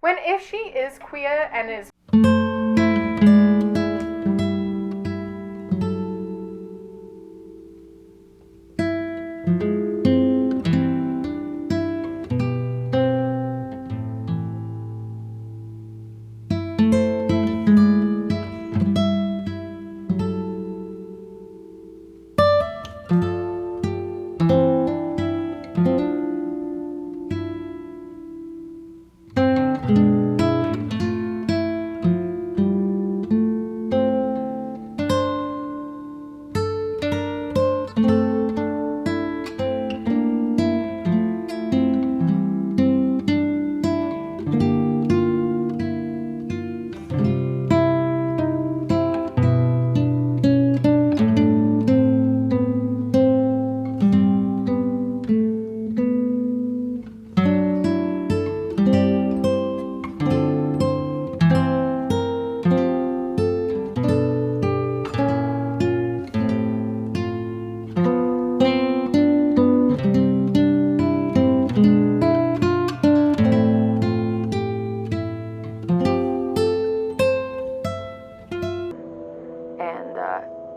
When if she is queer and is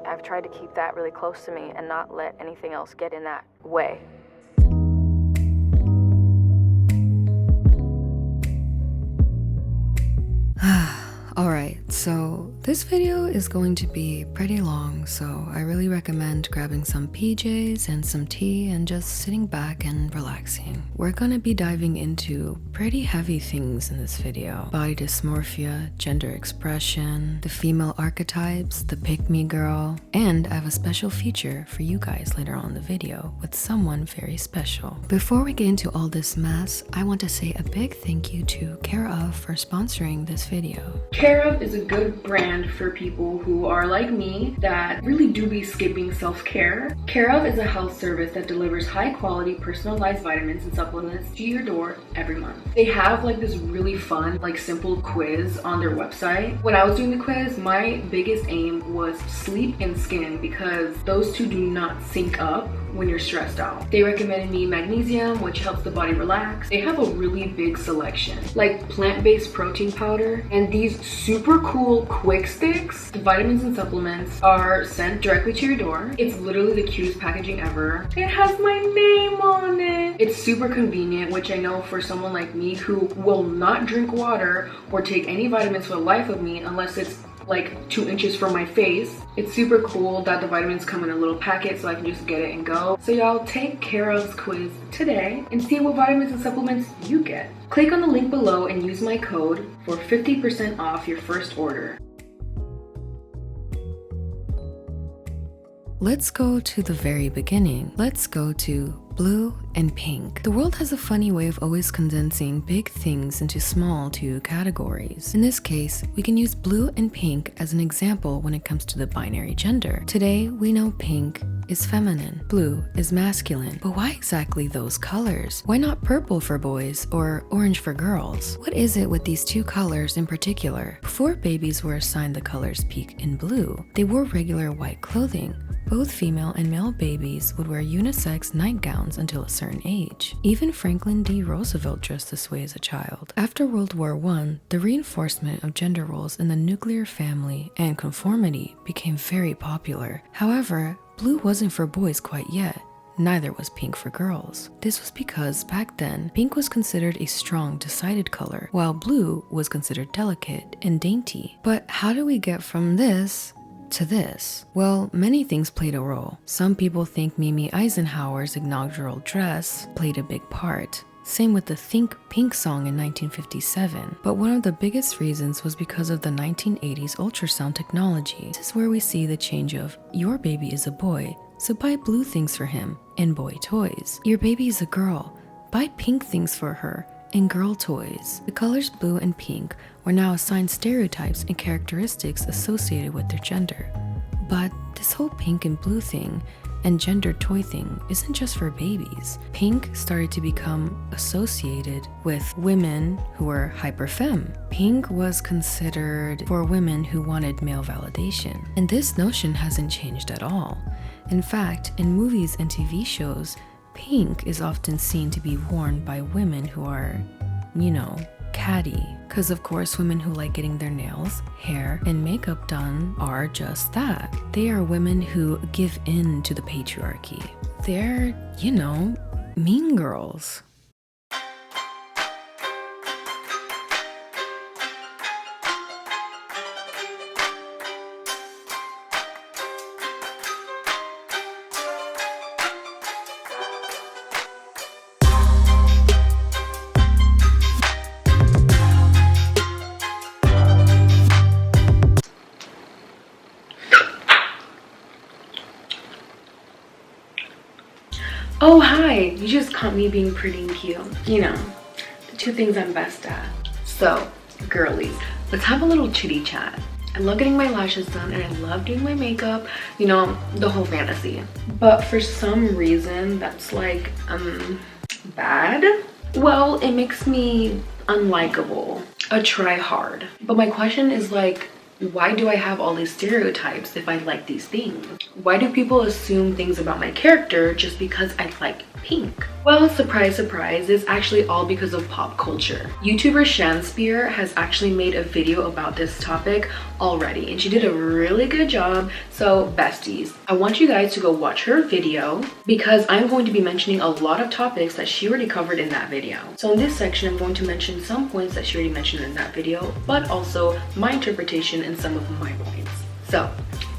I've tried to keep that really close to me and not let anything else get in that way. Alright, so this video is going to be pretty long, so I really recommend grabbing some PJs and some tea and just sitting back and relaxing. We're gonna be diving into pretty heavy things in this video. Body dysmorphia, gender expression, the female archetypes, the pick-me girl, and I have a special feature for you guys later on in the video with someone very special. Before we get into all this mess, I want to say a big thank you to Care Of for sponsoring this video. Care Of is a good brand for people who are like me that really do be skipping self-care. Care Of is a health service that delivers high-quality personalized vitamins and supplements to your door every month. They have like this really fun, like simple quiz on their website. When I was doing the quiz, my biggest aim was sleep and skin because those two do not sync up when you're stressed out. They recommended me magnesium, which helps the body relax. They have a really big selection, like plant-based protein powder, and these super cool quick sticks. The vitamins and supplements are sent directly to your door. It's literally the cutest packaging ever. It has my name on it. It's super convenient, which I know for someone like me who will not drink water or take any vitamins for the life of me unless it's like 2 inches from my face. It's super cool that the vitamins come in a little packet so I can just get it and go. So y'all take Care Of's quiz today and see what vitamins and supplements you get. Click on the link below and use my code for 50% off your first order. Let's go to the very beginning. Let's go to blue and pink. The world has a funny way of always condensing big things into small two categories. In this case, we can use blue and pink as an example when it comes to the binary gender. Today, we know pink is feminine, blue is masculine, but why exactly those colors? Why not purple for boys or orange for girls? What is it with these two colors in particular? Before babies were assigned the colors pink and blue, they wore regular white clothing. Both female and male babies would wear unisex nightgowns until a certain age. Even Franklin D. Roosevelt dressed this way as a child. After World War I, the reinforcement of gender roles in the nuclear family and conformity became very popular. However, blue wasn't for boys quite yet. Neither was pink for girls. This was because back then, pink was considered a strong, decided color, while blue was considered delicate and dainty. But how do we get from this to this? Well, many things played a role. Some people think Mimi Eisenhower's inaugural dress played a big part. Same with the Think Pink song in 1957. But one of the biggest reasons was because of the 1980s ultrasound technology. This is where we see the change of, your baby is a boy, so buy blue things for him and boy toys. Your baby is a girl, buy pink things for her and girl toys. The colors blue and pink were now assigned stereotypes and characteristics associated with their gender. But this whole pink and blue thing and gendered toy thing isn't just for babies. Pink started to become associated with women who were hyperfemme. Pink was considered for women who wanted male validation. And this notion hasn't changed at all. In fact, in movies and TV shows, pink is often seen to be worn by women who are, you know, catty. Because of course, women who like getting their nails, hair, and makeup done are just that. They are women who give in to the patriarchy. They're, you know, mean girls. Oh, hi! You just caught me being pretty and cute. You know, the two things I'm best at. So, girlies, let's have a little chitty chat. I love getting my lashes done and I love doing my makeup, you know, the whole fantasy. But for some reason, that's like, bad? Well, it makes me unlikable, a try hard. But my question is like, why do I have all these stereotypes if I like these things? Why do people assume things about my character just because I like pink? Well, surprise, surprise, it's actually all because of pop culture. YouTuber Shanspear has actually made a video about this topic already, and she did a really good job. So besties, I want you guys to go watch her video because I'm going to be mentioning a lot of topics that she already covered in that video. So in this section, I'm going to mention some points that she already mentioned in that video, but also my interpretation and some of my points. So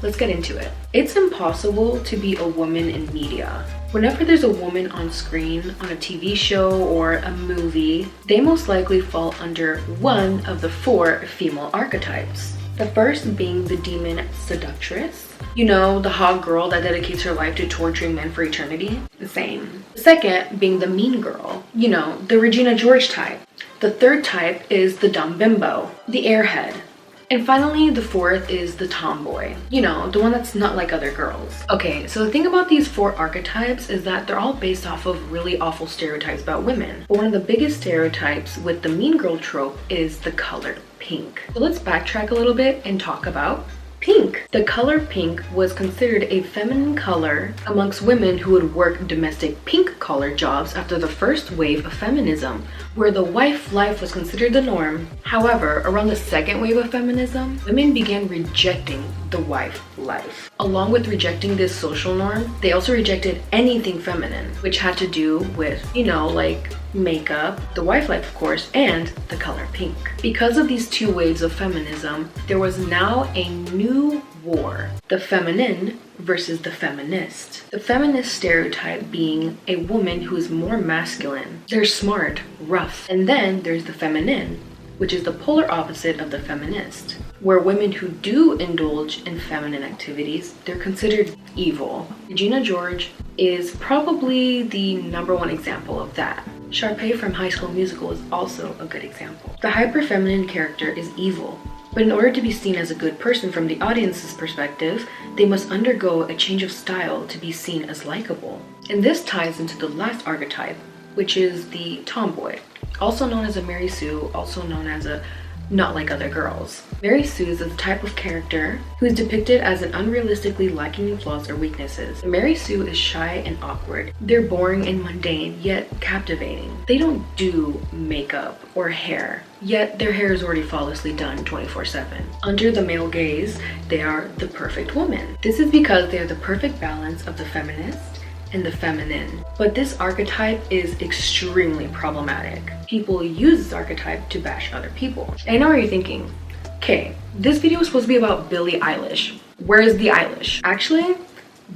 let's get into it. It's impossible to be a woman in media. Whenever there's a woman on screen, on a TV show or a movie, they most likely fall under one of the 4 female archetypes. The first being the demon seductress. You know, the hot girl that dedicates her life to torturing men for eternity. The same. The second being the mean girl. You know, the Regina George type. The third type is the dumb bimbo, the airhead. And finally, the fourth is the tomboy. You know, the one that's not like other girls. Okay, so the thing about these 4 archetypes is that they're all based off of really awful stereotypes about women. But one of the biggest stereotypes with the mean girl trope is the color pink. So let's backtrack a little bit and talk about pink. The color pink was considered a feminine color amongst women who would work domestic pink collar jobs after the first wave of feminism, where the wife life was considered the norm. However, around the second wave of feminism, women began rejecting the wife life. Along with rejecting this social norm, they also rejected anything feminine, which had to do with, you know, like makeup, the wife life of course, and the color pink. Because of these 2 waves of feminism, there was now a new war, the feminine versus the feminist. The feminist stereotype being a woman who is more masculine. They're smart, rough. And then there's the feminine, which is the polar opposite of the feminist, where women who do indulge in feminine activities, they're considered evil. Regina George is probably the #1 example of that. Sharpay from High School Musical is also a good example. The hyper-feminine character is evil, but in order to be seen as a good person from the audience's perspective, they must undergo a change of style to be seen as likable. And this ties into the last archetype, which is the tomboy, also known as a Mary Sue, also known as a not like other girls. Mary Sue is the type of character who is depicted as an unrealistically lacking in flaws or weaknesses. Mary Sue is shy and awkward. They're boring and mundane, yet captivating. They don't do makeup or hair, yet their hair is already flawlessly done 24/7. Under the male gaze, they are the perfect woman. This is because they are the perfect balance of the feminist and the feminine. But this archetype is extremely problematic. People use this archetype to bash other people. I know what you're thinking. Okay, this video was supposed to be about Billie Eilish. Where is the Eilish? Actually,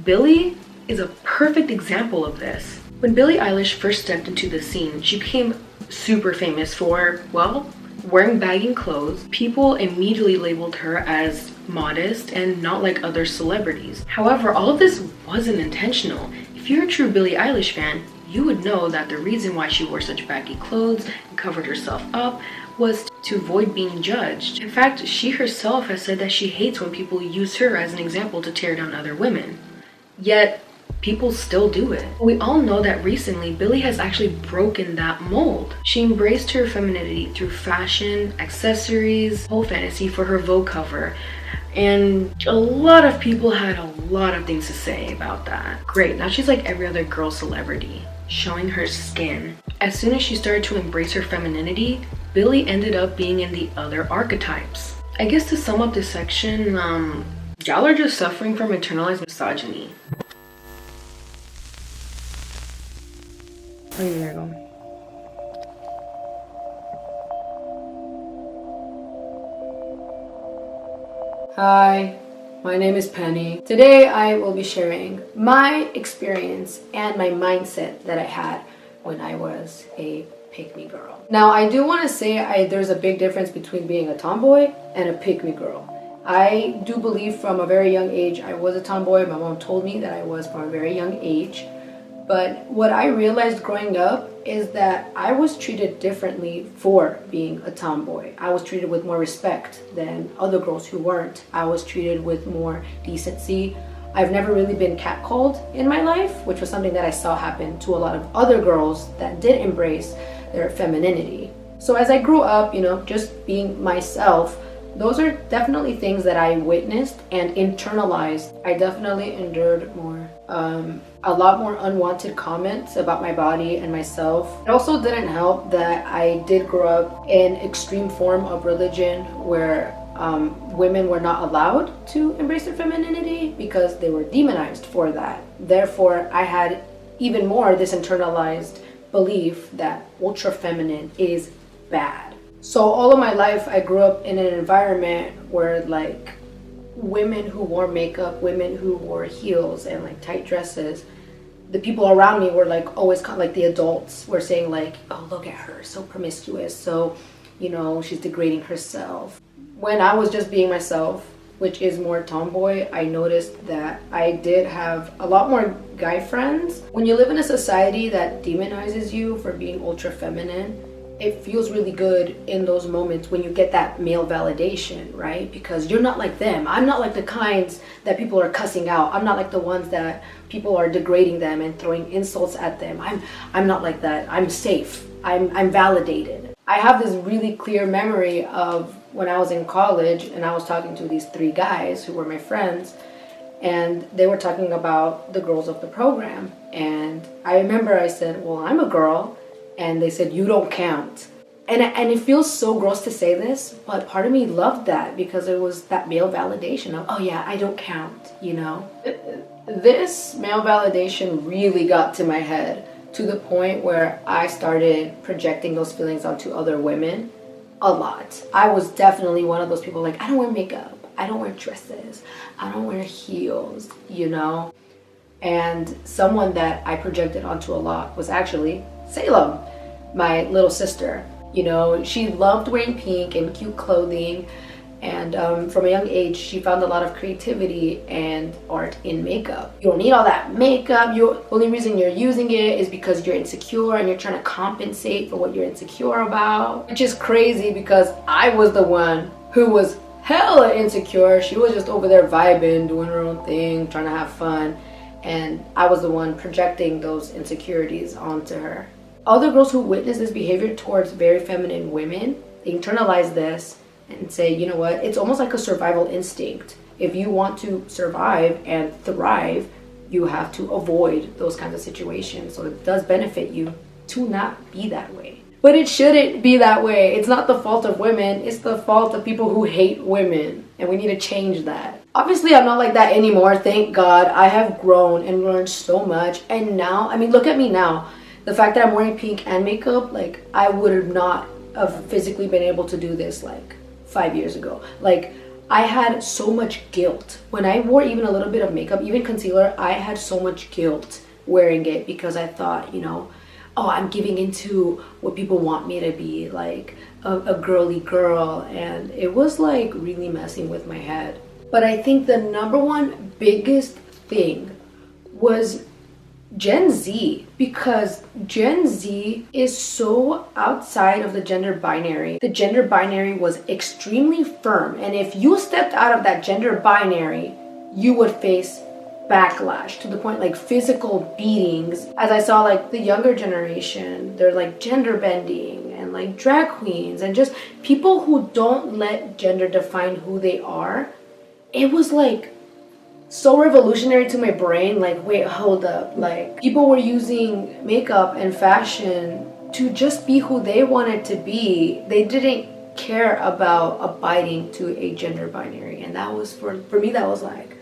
Billie is a perfect example of this. When Billie Eilish first stepped into the scene, she became super famous for, well, wearing baggy clothes. People immediately labeled her as modest and not like other celebrities. However, all of this wasn't intentional. If you're a true Billie Eilish fan, you would know that the reason why she wore such baggy clothes and covered herself up was to avoid being judged. In fact, she herself has said that she hates when people use her as an example to tear down other women. Yet, people still do it. We all know that recently, Billie has actually broken that mold. She embraced her femininity through fashion, accessories, whole fantasy for her Vogue cover. And a lot of people had a lot of things to say about that. Great, now she's like every other girl celebrity, showing her skin. As soon as she started to embrace her femininity, Billie ended up being in the other archetypes. I guess to sum up this section, y'all are just suffering from internalized misogyny. Oh, there you go. Hi, my name is Penny. Today I will be sharing my experience and my mindset that I had when I was a pick-me girl. Now I do want to say there's a big difference between being a tomboy and a pick-me girl. I do believe from a very young age I was a tomboy. My mom told me that I was from a very young age. But what I realized growing up is that I was treated differently for being a tomboy. I was treated with more respect than other girls who weren't. I was treated with more decency. I've never really been catcalled in my life, which was something that I saw happen to a lot of other girls that did embrace their femininity. So as I grew up, just being myself, those are definitely things that I witnessed and internalized. I definitely endured a lot more unwanted comments about my body and myself. It also didn't help that I did grow up in extreme form of religion where women were not allowed to embrace their femininity because they were demonized for that. Therefore, I had even more this internalized belief that ultra feminine is bad. So all of my life I grew up in an environment where women who wore makeup, women who wore heels and tight dresses, the people around me were always kind of the adults were saying oh, look at her, so promiscuous, so she's degrading herself. When I was just being myself, which is more tomboy, I noticed that I did have a lot more guy friends. When you live in a society that demonizes you for being ultra feminine, it feels really good in those moments when you get that male validation, right? Because you're not like them. I'm not like the kinds that people are cussing out. I'm not like the ones that people are degrading them and throwing insults at them. I'm not like that. I'm safe. I'm validated. I have this really clear memory of when I was in college and I was talking to these 3 guys who were my friends, and they were talking about the girls of the program. And I remember I said, well, I'm a girl. And they said, you don't count. And it feels so gross to say this, but part of me loved that because it was that male validation of, oh yeah, I don't count, This male validation really got to my head to the point where I started projecting those feelings onto other women a lot. I was definitely one of those people I don't wear makeup, I don't wear dresses, I don't wear heels, And someone that I projected onto a lot was actually Salem, my little sister. She loved wearing pink and cute clothing, and from a young age she found a lot of creativity and art in makeup. You don't need all that makeup. The only reason you're using it is because you're insecure and you're trying to compensate for what you're insecure about, which is crazy because I was the one who was hella insecure. She was just over there vibing, doing her own thing, trying to have fun, and I was the one projecting those insecurities onto her. Other girls who witness this behavior towards very feminine women, they internalize this and say, you know what, it's almost like a survival instinct. If you want to survive and thrive, you have to avoid those kinds of situations. So it does benefit you to not be that way. But it shouldn't be that way. It's not the fault of women, it's the fault of people who hate women. And we need to change that. Obviously, I'm not like that anymore, thank God. I have grown and learned so much. And now, look at me now. The fact that I'm wearing pink and makeup, I would have not have physically been able to do this 5 years ago. I had so much guilt. When I wore even a little bit of makeup, even concealer, I had so much guilt wearing it because I thought, oh, I'm giving into what people want me to be, a girly girl. And it was really messing with my head. But I think the number one biggest thing was Gen Z, because Gen Z is so outside of the gender binary. The gender binary was extremely firm, and if you stepped out of that gender binary, you would face backlash to the point physical beatings. As I saw the younger generation, they're gender bending and drag queens and just people who don't let gender define who they are. It was so revolutionary to my brain. Wait, hold up. People were using makeup and fashion to just be who they wanted to be. They didn't care about abiding to a gender binary. And that was, for me, that was like,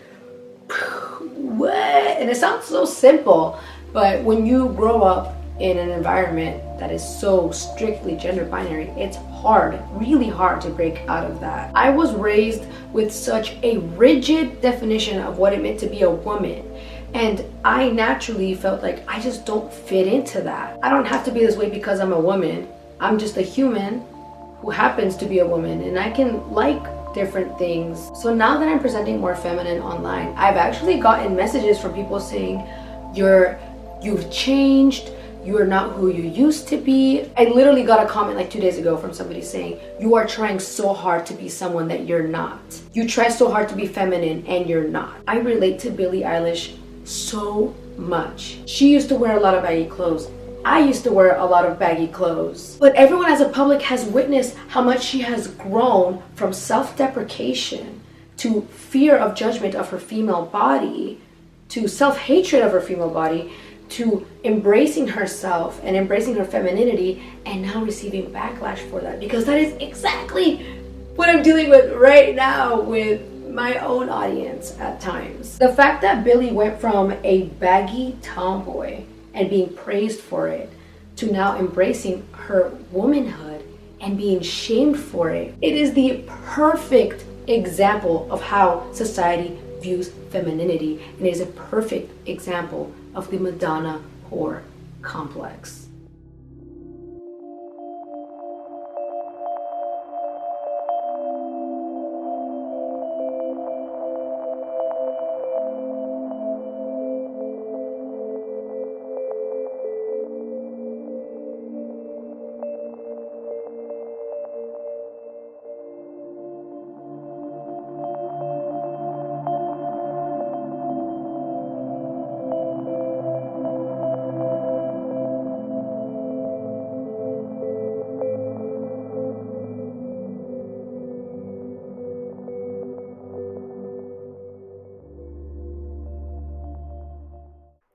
what? And it sounds so simple, but when you grow up in an environment that is so strictly gender binary, it's hard, really hard to break out of that. I was raised with such a rigid definition of what it meant to be a woman, and I naturally felt like I just don't fit into that. I don't have to be this way because I'm a woman. I'm just a human who happens to be a woman, and I can like different things. So now that I'm presenting more feminine online, I've actually gotten messages from people saying, you've changed, you're not who you used to be. I literally got a comment like 2 days ago from somebody saying, you are trying so hard to be someone that you're not. You try so hard to be feminine and you're not. I relate to Billie Eilish so much. She used to wear a lot of baggy clothes. I used to wear a lot of baggy clothes. But everyone as a public has witnessed how much she has grown from self-deprecation to fear of judgment of her female body, to self-hatred of her female body, to embracing herself and embracing her femininity, and now receiving backlash for that, because that is exactly what I'm dealing with right now with my own audience at times. The fact that Billie went from a baggy tomboy and being praised for it to now embracing her womanhood and being shamed for it, it is the perfect example of how society views femininity, and it is a perfect example of the Madonna whore complex.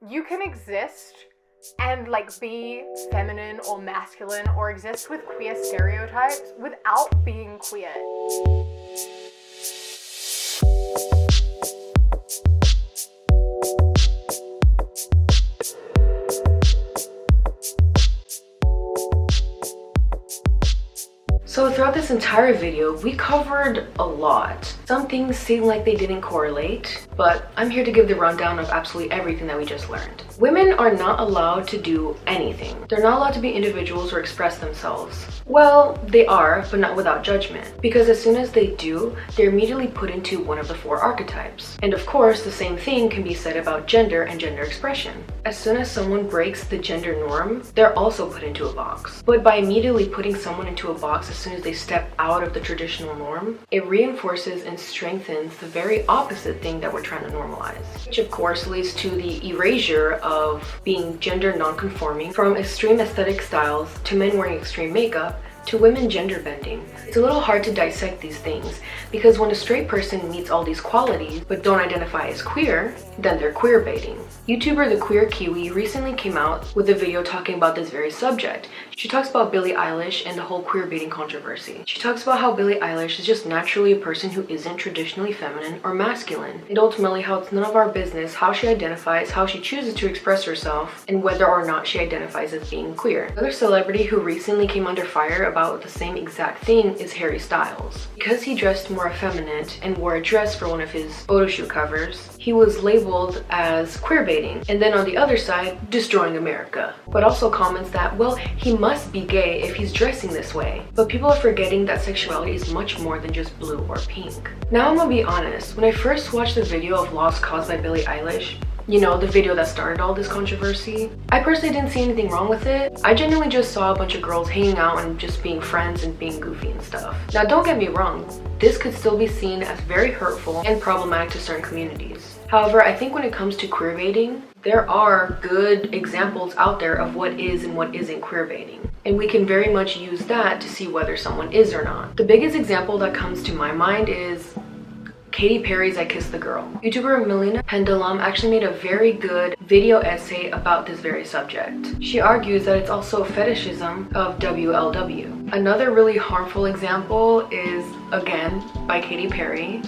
You can exist and like be feminine or masculine or exist with queer stereotypes without being queer. So throughout this entire video, we covered a lot. Some things seem like they didn't correlate, but I'm here to give the rundown of absolutely everything that we just learned. Women are not allowed to do anything. They're not allowed to be individuals or express themselves. Well, they are, but not without judgment. Because as soon as they do, they're immediately put into one of the 4 archetypes. And of course, the same thing can be said about gender and gender expression. As soon as someone breaks the gender norm, they're also put into a box. But by immediately putting someone into a box as soon as they step out of the traditional norm, it reinforces and strengthens the very opposite thing that we're trying to normalize. Which of course leads to the erasure of being gender non-conforming, from extreme aesthetic styles to men wearing extreme makeup to women gender bending. It's a little hard to dissect these things because when a straight person meets all these qualities but don't identify as queer, then they're queer baiting. YouTuber The Queer Kiwi recently came out with a video talking about this very subject. She talks about Billie Eilish and the whole queer baiting controversy. She talks about how Billie Eilish is just naturally a person who isn't traditionally feminine or masculine, and ultimately how it's none of our business how she identifies, how she chooses to express herself, and whether or not she identifies as being queer. Another celebrity who recently came under fire about the same exact thing is Harry Styles. Because he dressed more effeminate and wore a dress for one of his photo shoot covers, he was labeled as queer baiting, and then on the other side, destroying America. But also comments that, well, he must be gay if he's dressing this way. But people are forgetting that sexuality is much more than just blue or pink. Now I'm gonna be honest, when I first watched the video of Lost Cause by Billie Eilish, you know, the video that started all this controversy, I personally didn't see anything wrong with it. I genuinely just saw a bunch of girls hanging out and just being friends and being goofy and stuff. Now don't get me wrong, this could still be seen as very hurtful and problematic to certain communities. However, I think when it comes to queerbaiting, there are good examples out there of what is and what isn't queerbaiting. And we can very much use that to see whether someone is or not. The biggest example that comes to my mind is Katy Perry's I Kissed the Girl. YouTuber Melina Pendulum actually made a very good video essay about this very subject. She argues that it's also fetishism of WLW. Another really harmful example is, again, by Katy Perry,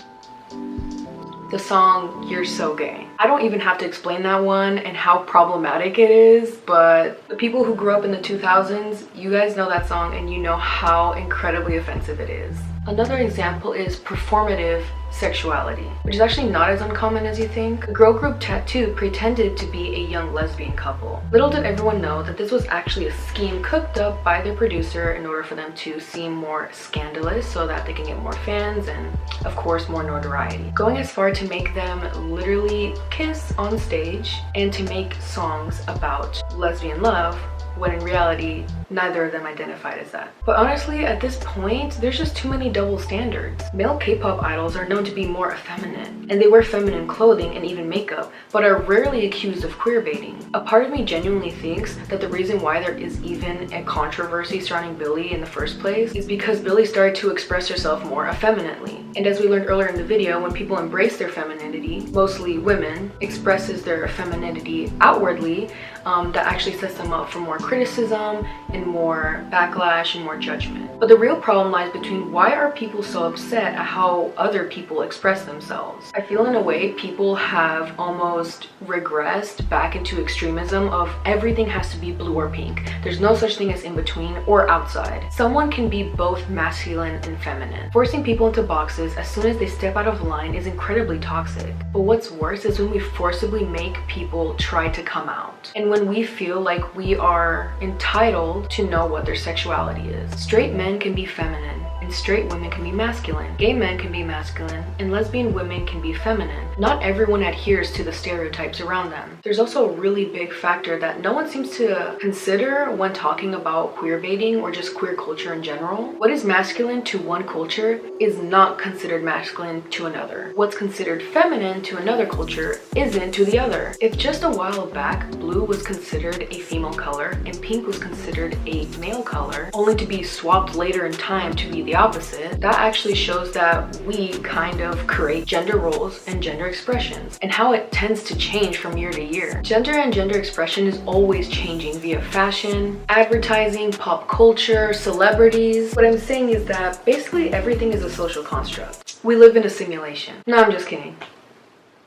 the song You're So Gay. I don't even have to explain that one and how problematic it is, but the people who grew up in the 2000s, you guys know that song and you know how incredibly offensive it is. Another example is performative sexuality, which is actually not as uncommon as you think. The girl group Tattoo pretended to be a young lesbian couple. Little did everyone know that this was actually a scheme cooked up by their producer in order for them to seem more scandalous so that they can get more fans and, of course, more notoriety. Going as far to make them literally kiss on stage and to make songs about lesbian love, when in reality, neither of them identified as that. But honestly, at this point, there's just too many double standards. Male K-pop idols are known to be more effeminate, and they wear feminine clothing and even makeup, but are rarely accused of queerbaiting. A part of me genuinely thinks that the reason why there is even a controversy surrounding Billie in the first place is because Billie started to express herself more effeminately. And as we learned earlier in the video, when people embrace their femininity, mostly women, expresses their femininity outwardly, that actually sets them up for more criticism and more backlash and more judgment. But the real problem lies between why are people so upset at how other people express themselves. I feel in a way people have almost regressed back into extremism of everything has to be blue or pink. There's no such thing as in between or outside. Someone can be both masculine and feminine. Forcing people into boxes as soon as they step out of line is incredibly toxic. But what's worse is when we forcibly make people try to come out. And when we feel like we are entitled to know what their sexuality is. Straight men can be feminine and straight women can be masculine. Gay men can be masculine and lesbian women can be feminine. Not everyone adheres to the stereotypes around them. There's also a really big factor that no one seems to consider when talking about queerbaiting or just queer culture in general. What is masculine to one culture is not considered masculine to another. What's considered feminine to another culture isn't to the other. If just a while back blue was considered a female color and pink was considered a male color, only to be swapped later in time to be the opposite, that actually shows that we kind of create gender roles and gender expressions and how it tends to change from year to year. Gender and gender expression is always changing via fashion, advertising, pop culture, celebrities. What I'm saying is that basically everything is a social construct. We live in a simulation. No, I'm just kidding.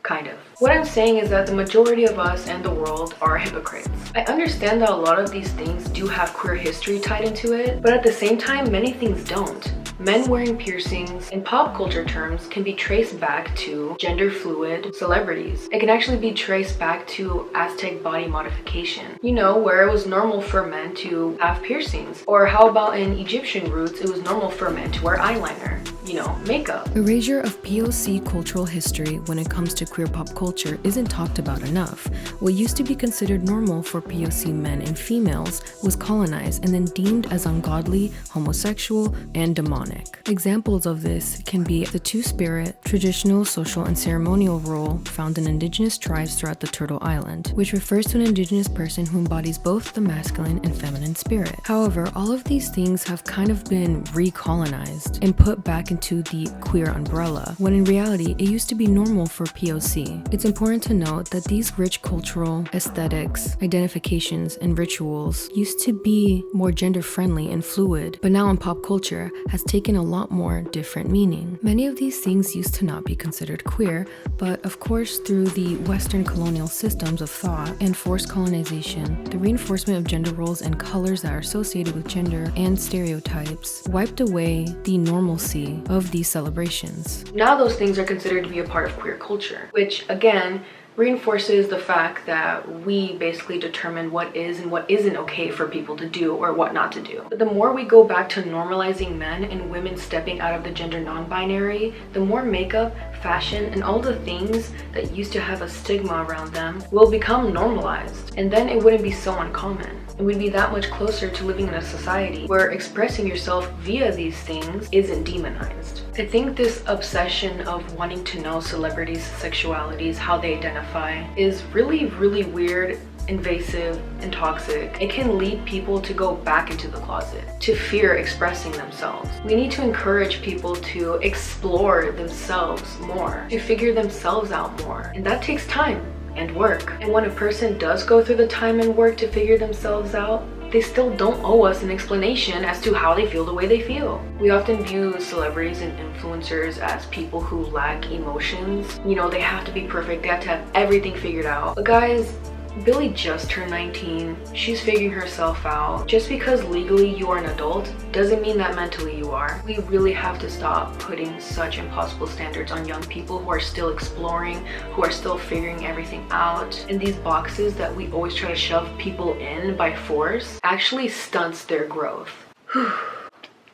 Kind of. What I'm saying is that the majority of us and the world are hypocrites. I understand that a lot of these things do have queer history tied into it, but at the same time, many things don't. Men wearing piercings, in pop culture terms, can be traced back to gender fluid celebrities. It can actually be traced back to Aztec body modification. You know, where it was normal for men to have piercings. Or how about in Egyptian roots, it was normal for men to wear eyeliner. You know, makeup. Erasure of POC cultural history when it comes to queer pop culture isn't talked about enough. What used to be considered normal for POC men and females was colonized and then deemed as ungodly, homosexual, and demonic. Examples of this can be the two-spirit, traditional, social, and ceremonial role found in indigenous tribes throughout the Turtle Island, which refers to an indigenous person who embodies both the masculine and feminine spirit. However, all of these things have kind of been recolonized and put back into the queer umbrella, when in reality, it used to be normal for POC. It's important to note that these rich cultural aesthetics, identifications, and rituals used to be more gender-friendly and fluid, but now in pop culture has taken a lot more different meaning. Many of these things used to not be considered queer, but of course through the Western colonial systems of thought and forced colonization, the reinforcement of gender roles and colors that are associated with gender and stereotypes wiped away the normalcy of these celebrations. Now those things are considered to be a part of queer culture, which again reinforces the fact that we basically determine what is and what isn't okay for people to do or what not to do. But the more we go back to normalizing men and women stepping out of the gender non-binary, the more makeup, fashion, and all the things that used to have a stigma around them will become normalized. And then it wouldn't be so uncommon. And we'd be that much closer to living in a society where expressing yourself via these things isn't demonized. I think this obsession of wanting to know celebrities' sexualities, how they identify, is really, really weird invasive and toxic. It can lead people to go back into the closet, to fear expressing themselves. We need to encourage people to explore themselves more, to figure themselves out more. And that takes time and work. And when a person does go through the time and work to figure themselves out, they still don't owe us an explanation as to how they feel the way they feel. We often view celebrities and influencers as people who lack emotions. You know, they have to be perfect, they have to have everything figured out. But guys, Billie just turned 19. She's figuring herself out. Just because legally you are an adult doesn't mean that mentally you are. We really have to stop putting such impossible standards on young people who are still exploring, who are still figuring everything out. And these boxes that we always try to shove people in by force actually stunts their growth.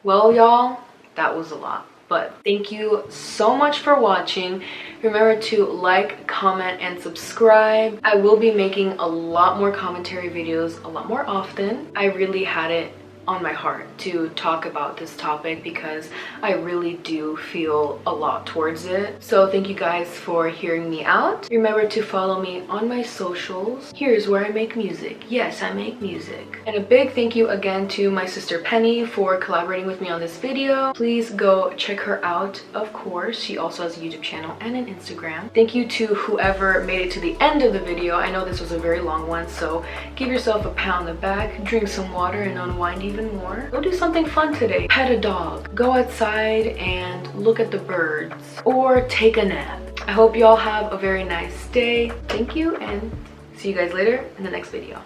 Well, y'all, that was a lot. But thank you so much for watching. Remember to like, comment, and subscribe. I will be making a lot more commentary videos a lot more often. I really had it on my heart to talk about this topic because I really do feel a lot towards it. So thank you guys for hearing me out. Remember to follow me on my socials. Here's where I make music. Yes, I make music. And a big thank you again to my sister Penny for collaborating with me on this video. Please go check her out, of course. She also has a YouTube channel and an Instagram. Thank you to whoever made it to the end of the video. I know this was a very long one, so give yourself a pat on the back, drink some water, and unwind even more. Go do something fun today. Pet a dog. Go outside and look at the birds. Or take a nap. I hope y'all have a very nice day. Thank you, and see you guys later in the next video.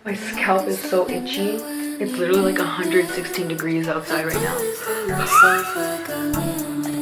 My scalp is so itchy. It's literally like 116 degrees outside right now.